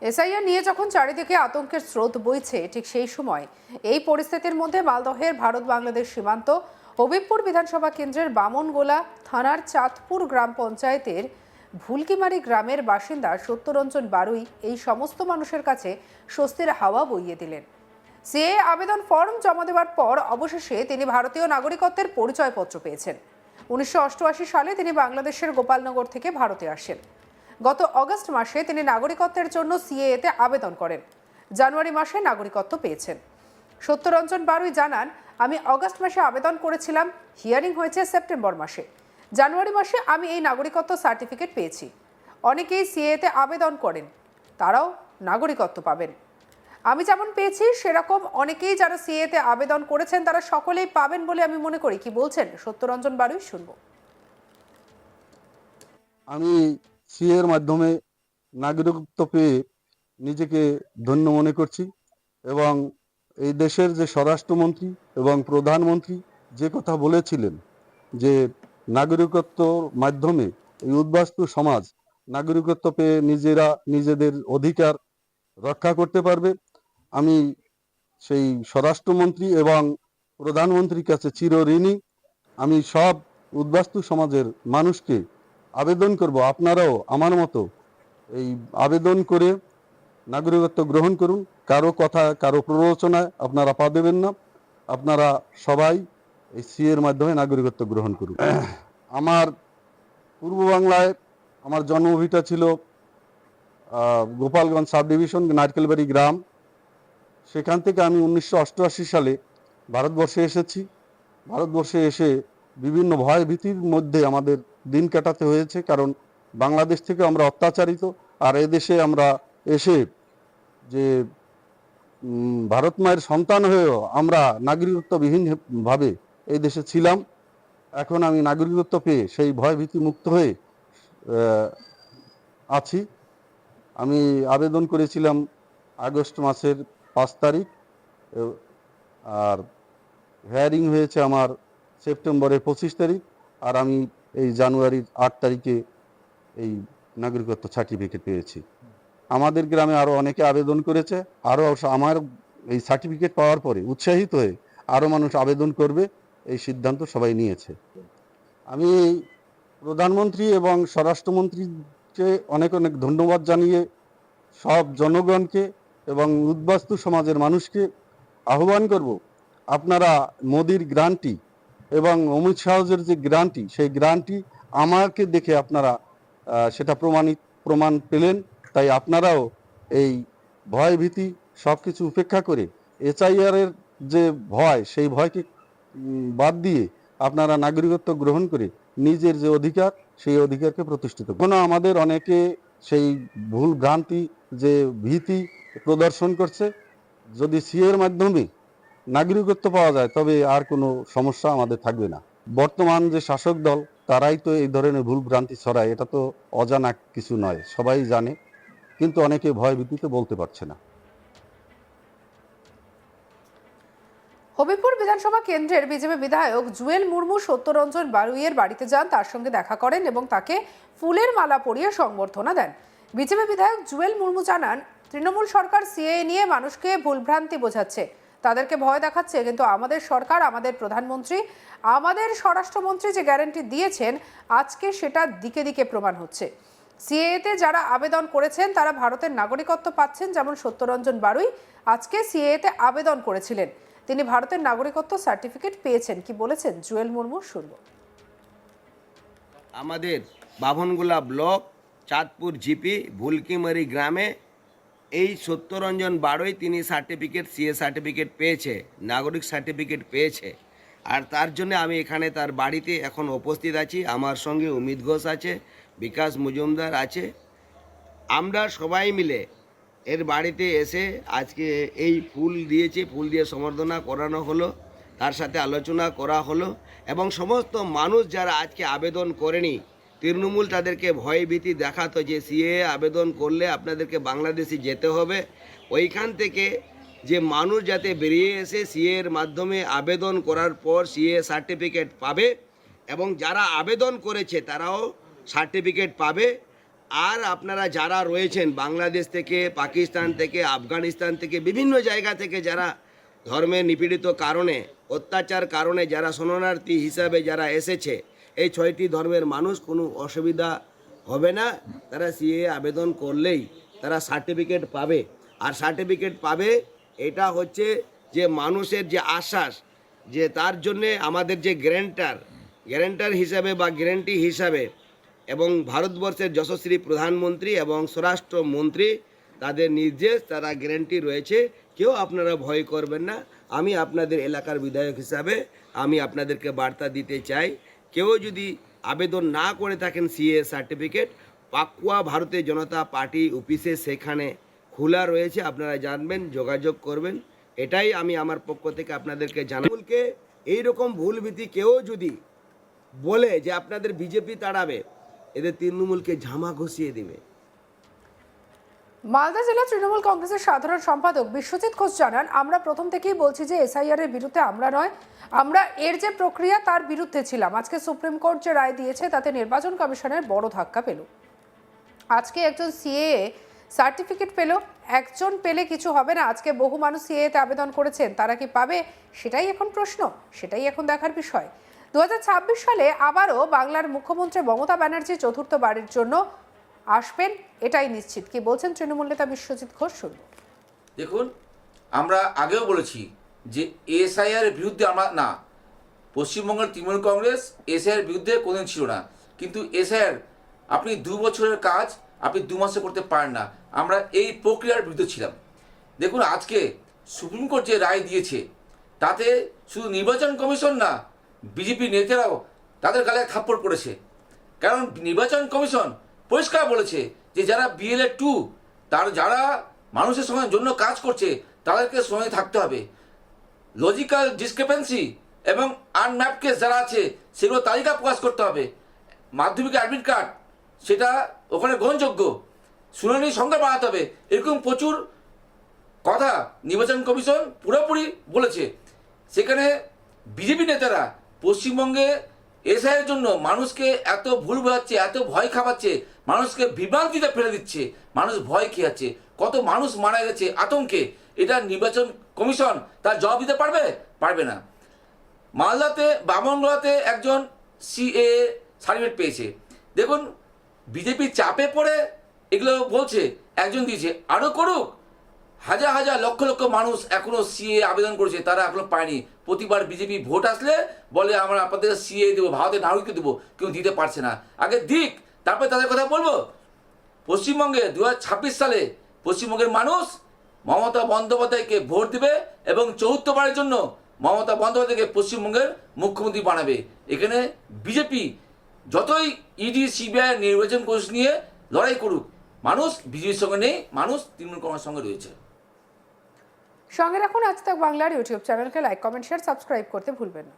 SIR নিয়ে যখন চারিদিকে আতঙ্কের স্রোত বইছে, ঠিক সেই সময় এই পরিস্থিতির মধ্যে মালদহের ভারত বাংলাদেশ সীমান্ত হবিবপুর বিধানসভা কেন্দ্রের বামনগোলা থানার চাঁদপুর গ্রাম পঞ্চায়েতের ভুলকিমারি গ্রামের বাসিন্দা সত্যরঞ্জন বারুই এই সমস্ত মানুষের কাছে স্বস্তির হাওয়া বইয়ে দিলেন। সিএ আবেদন ফর্ম জমা দেওয়ার পর অবশেষে তিনি ভারতীয় নাগরিকত্বের পরিচয়পত্র পেয়েছেন। 1988 সালে তিনি বাংলাদেশের গোপালনগর থেকে ভারতে আসেন। গত অগস্ট মাসে তিনি নাগরিকত্বের জন্য সিএএতে আবেদন করেন। জানুয়ারি মাসে নাগরিকত্ব পেয়েছেন। সত্যরঞ্জন বারুই জানান, আমি অগস্ট মাসে আবেদন করেছিলাম, হিয়ারিং হয়েছে সেপ্টেম্বর মাসে। জানুয়ারি মাসে আমি এই নাগরিকত্ব সার্টিফিকেট পেয়েছি। অনেকেই সিএএতে আবেদন করেন, তারাও নাগরিকত্ব পাবেন। আমি যেমন পেয়েছি সেরকম অনেকেই যারা সিএএতে আবেদন করেছেন তারা সকলেই পাবেন বলে আমি মনে করি। কি বলছেন সত্যরঞ্জন বারুই, শুনবো। আমি সিএর মাধ্যমে নাগরিকত্ব পেয়ে নিজেকে ধন্য মনে করছি এবং এই দেশের যে স্বরাষ্ট্রমন্ত্রী এবং প্রধানমন্ত্রী যে কথা বলেছিলেন যে নাগরিকত্বর মাধ্যমে এই উদ্বাস্তু সমাজ নাগরিকত্ব পেয়ে নিজেরা নিজেদের অধিকার রক্ষা করতে পারবে, আমি সেই স্বরাষ্ট্রমন্ত্রী এবং প্রধানমন্ত্রীর কাছে চিরঋণী। আমি সব উদ্বাস্তু সমাজের মানুষকে আবেদন করব, আপনারাও আমার মতো এই আবেদন করে নাগরিকত্ব গ্রহণ করুন। কারো কথা কারো প্ররোচনায় আপনারা পা দেবেন না, আপনারা সবাই এই সিএর মাধ্যমে নাগরিকত্ব গ্রহণ করুন। আমার পূর্ব বাংলায় আমার জন্মভিটা ছিল গোপালগঞ্জ সাব ডিভিশন নারকেলবাড়ি গ্রাম। সেখান থেকে আমি 1988 সালে ভারতবর্ষে এসেছি। ভারতবর্ষে এসে বিভিন্ন ভয় ভীতির মধ্যে আমাদের দিন কাটাতে হয়েছে, কারণ বাংলাদেশ থেকে আমরা অত্যাচারিত, আর এদেশে আমরা এসে যে ভারত মায়ের সন্তান হয়েও আমরা নাগরিকত্ববিহীন ভাবে এই দেশে ছিলাম। এখন আমি নাগরিকত্ব পেয়ে সেই ভয় ভীতি মুক্ত হয়ে আছি। আমি আবেদন করেছিলাম আগস্ট মাসের 5 তারিখ, আর হিয়ারিং হয়েছে আমার সেপ্টেম্বরের 25 তারিখ, আর আমি এই জানুয়ারির 8 তারিখে এই নাগরিকত্ব সার্টিফিকেট পেয়েছি। আমাদের গ্রামে আরও অনেকে আবেদন করেছে, আরও আমার এই সার্টিফিকেট পাওয়ার পরে উৎসাহিত হয়ে আরও মানুষ আবেদন করবে, এই সিদ্ধান্ত সবাই নিয়েছে। আমি প্রধানমন্ত্রী এবং স্বরাষ্ট্রমন্ত্রীকে অনেক অনেক ধন্যবাদ জানিয়ে সব জনগণকে এবং উদ্বাস্তু সমাজের মানুষকে আহ্বান করব, আপনারা মোদির গ্রান্টি এবং অমিত শাহের যে গ্রান্টি, সেই গ্রান্টি আমাকে দেখে আপনারা সেটা প্রমাণ পেলেন। তাই আপনারাও এই ভয় ভীতি সব কিছু উপেক্ষা করে এসআইআর এর যে ভয়, সেই ভয়কে বাদ দিয়ে আপনারা নাগরিকত্ব গ্রহণ করে নিজের যে অধিকার, সেই অধিকারকে প্রতিষ্ঠিত করুন। আমাদের অনেকে সেই ভুল ভ্রান্তি যে ভীতি প্রদর্শন করছে, যদি সিএর মাধ্যমে নাগরিকত্ব পাওয়া যায় তবে আর কোনো সমস্যা আমাদের থাকবে না। বর্তমান যে শাসক দল তারাই তো এই ধরনের ভুল ভ্রান্তি ছড়ায়, এটা তো অজানা কিছু নয়, সবাই জানে, কিন্তু অনেকে ভয় ভীতিতে বলতে পারছে না। হবিবপুর বিধানসভা কেন্দ্রের বিজেপি বিধায়ক জুয়েল মুর্মু সত্যরঞ্জন বারুইয়ের বাড়িতে যান, তার সঙ্গে দেখা করেন এবং তাকে ফুলের মালা পরিয়ে সংবর্ধনা দেন। বিজেপি বিধায়ক জুয়েল মুর্মু জানান, তৃণমূল সরকার সিএএ নিয়ে মানুষকে ভুলভ্রান্তি বোঝাচ্ছে, তাদেরকে ভয় দেখাচ্ছে, কিন্তু আমাদের সরকার, আমাদের প্রধানমন্ত্রী, আমাদের স্বরাষ্ট্রমন্ত্রী যে গ্যারান্টি দিয়েছেন, আজকে সেটা দিকে দিকে প্রমাণ হচ্ছে। সিএএতে যারা আবেদন করেছেন তারা ভারতের নাগরিকত্ব পাচ্ছেন। যেমন সত্যরঞ্জন বারুই আজকে সিএএতে আবেদন করেছিলেন, তিনি ভারতের নাগরিকত্ব সার্টিফিকেট পেয়েছেন। কি বলেছেন জুয়েল মুর্মু, শুনবো। আমাদের বাভনগোলা ব্লক চাঁদপুর জিপি ভুলকিমারি গ্রামে এই সত্যরঞ্জন বারুই তিনি সার্টিফিকেট সিএ সার্টিফিকেট পেয়েছে, নাগরিক সার্টিফিকেট পেয়েছে। আর তার জন্য আমি এখানে তার বাড়িতে এখন উপস্থিত আছি। আমার সঙ্গে অমিত ঘোষ আছে, বিকাশ মজুমদার আছে। আমরা সবাই মিলে এর বাড়িতে এসে আজকে এই ফুল দিয়েছি, ফুল দিয়ে সম্বর্ধনা করানো হলো, তার সাথে আলোচনা করা হলো এবং সমস্ত মানুষ যারা আজকে আবেদন করেনি, তৃণমূল তাদেরকে ভয় ভীতি দেখাতো যে সিএ আবেদন করলে আপনাদেরকে বাংলাদেশে যেতে হবে, ওইখান থেকে যে মানুষ যাতে বেরিয়ে এসে সিএ এর মাধ্যমে আবেদন করার পর সিএ সার্টিফিকেট পাবে এবং যারা আবেদন করেছে তারাও সার্টিফিকেট পাবে। আর আপনারা যারা রয়েছেন বাংলাদেশ থেকে, পাকিস্তান থেকে, আফগানিস্তান থেকে, বিভিন্ন জায়গা থেকে যারা ধর্মের নিপীড়িত কারণে, অত্যাচার কারণে যারা শরণার্থী হিসাবে যারা এসেছে, এই 6টি ধর্মের মানুষ কোনো অসুবিধা হবে না। তারা সিএ আবেদন করলেই তারা সার্টিফিকেট পাবে। আর সার্টিফিকেট পাবে, এটা হচ্ছে যে মানুষের যে আশ্বাস, যে তার জন্যে আমাদের যে গ্যারেন্টার হিসাবে বা গ্যারেন্টি হিসাবে এবং ভারতবর্ষের যশস্বী প্রধানমন্ত্রী এবং স্বরাষ্ট্রমন্ত্রী তাদের নির্দেশ, তারা গ্যারেন্টি রয়েছে। কেউ আপনারা ভয় করবেন না। আমি আপনাদের এলাকার বিধায়ক হিসাবে আমি আপনাদেরকে বার্তা দিতে চাই, কেউ যদি আবেদন না করে থাকেন সিএ সার্টিফিকেট, পাকুয়া ভারতীয় জনতা পার্টি অফিসে সেখানে খোলা রয়েছে, আপনারা জানবেন, যোগাযোগ করবেন। এটাই আমি আমার পক্ষ থেকে আপনাদেরকে জানাবো। এইরকম ভুলভীতি কেউ যদি বলে যে আপনাদের বিজেপি তাড়াবে, এদের তৃণমূলকে ঝামা ঘষিয়ে দিবে। মালদা জেলা তৃণমূল কংগ্রেসের সাধারণ সম্পাদক বিশ্বজিৎ ঘোষ জানান, আমরা প্রথম থেকেই বলছি যে এসআইআর এর বিরুদ্ধে আমরা নয়, আমরা এর যে প্রক্রিয়া তার বিরুদ্ধে ছিলাম। আজকে সুপ্রিম কোর্ট যে রায় দিয়েছে তাতে নির্বাচন কমিশনের বড় ধাক্কা পেল। আজকে একজন সিএ সার্টিফিকেট পেল, একজন পেলে কিছু হবে না। আজকে বহু মানুষ সিএতে আবেদন করেছেন, তারা কি পাবে সেটাই এখন প্রশ্ন, সেটাই এখন দেখার বিষয়। 2026 সালে আবারও বাংলার মুখ্যমন্ত্রী মমতা ব্যানার্জি চতুর্থবারের জন্য আসবেন, এটাই নিশ্চিত। কি বলছেন তৃণমূল নেতা বিশ্বজিৎ ঘোষ, শুনব। দেখুন, আমরা আগেও বলেছি যে এসআইআর এর বিরুদ্ধে আমরা না, পশ্চিমবঙ্গের তৃণমূল কংগ্রেস এসআইআর বিরুদ্ধে কোনোদিন ছিল না। কিন্তু এসআইআর আপনি 2 বছরের কাজ আপনি 2 মাসে করতে পারেন না, আমরা এই প্রক্রিয়ার বিরুদ্ধে ছিলাম। দেখুন, আজকে সুপ্রিম কোর্ট যে রায় দিয়েছে তাতে শুধু নির্বাচন কমিশন না, বিজেপি নেতারাও তাদের গালে থাপ্পড় পড়েছে। কারণ নির্বাচন কমিশন পরিষ্কার বলেছে যে যারা BLA 2 যারা মানুষের সঙ্গে জন্য কাজ করছে তাদেরকে সঙ্গে থাকতে হবে। লজিক্যাল ডিসক্রিপেন্সি এবং আনম্যাপ কেস যারা আছে সেগুলো তালিকা প্রকাশ করতে হবে। মাধ্যমিক অ্যাডমিট কার্ড সেটা ওখানে গ্রহণযোগ্য, শুনানির সংখ্যা বাড়াতে হবে। এরকম প্রচুর কথা নির্বাচন কমিশন পুরোপুরি বলেছে। সেখানে বিজেপি নেতারা পশ্চিমবঙ্গে এসআইয়ের জন্য মানুষকে এত ভুল বোঝাচ্ছে, এত ভয় খাওয়াচ্ছে, মানুষকে বিভ্রান্তিতে ফেলে দিচ্ছে, মানুষ ভয় খেয়ে যাচ্ছে, কত মানুষ মারা গেছে আতঙ্কে। এটা নির্বাচন কমিশন তার জবাব দিতে পারবে না। মালদাতে বামনগোলাতে একজন সিএ সার্টিফিকেট পেয়েছে। দেখুন, বিজেপি চাপে পড়ে এগুলো বলছে, একজন দিয়েছে, আরও করুক। হাজার হাজার লক্ষ লক্ষ মানুষ এখনো সিএ আবেদন করেছে, তারা এখনো পায়নি। প্রতিবার বিজেপি ভোট আসলে বলে আমরা আপনাদের সিএ দেবো, ভারতের নাগরিকত্ব দেবো, কেউ দিতে পারছে না। আগে দিক, তারপরে তাদের কথা বলবো। পশ্চিমবঙ্গে 2026 সালে পশ্চিমবঙ্গের মানুষ মমতা বন্দ্যোপাধ্যায়কে ভোট দেবে এবং চতুর্থবারের জন্য মমতা বন্দ্যোপাধ্যায়কে পশ্চিমবঙ্গের মুখ্যমন্ত্রী বানাবে। এখানে বিজেপি যতই ইডি সিবিআই নির্বাচন কোষ নিয়ে লড়াই করুক, মানুষ বিজেপির সঙ্গে নেই, মানুষ তৃণমূল কংগ্রেসের সঙ্গে রয়েছে। সঙ্গে রাখুন আজ তাক বাংলার ইউটিউব চ্যানেলকে লাইক, কমেন্ট, শেয়ার, সাবস্ক্রাইব করতে ভুলবেন না।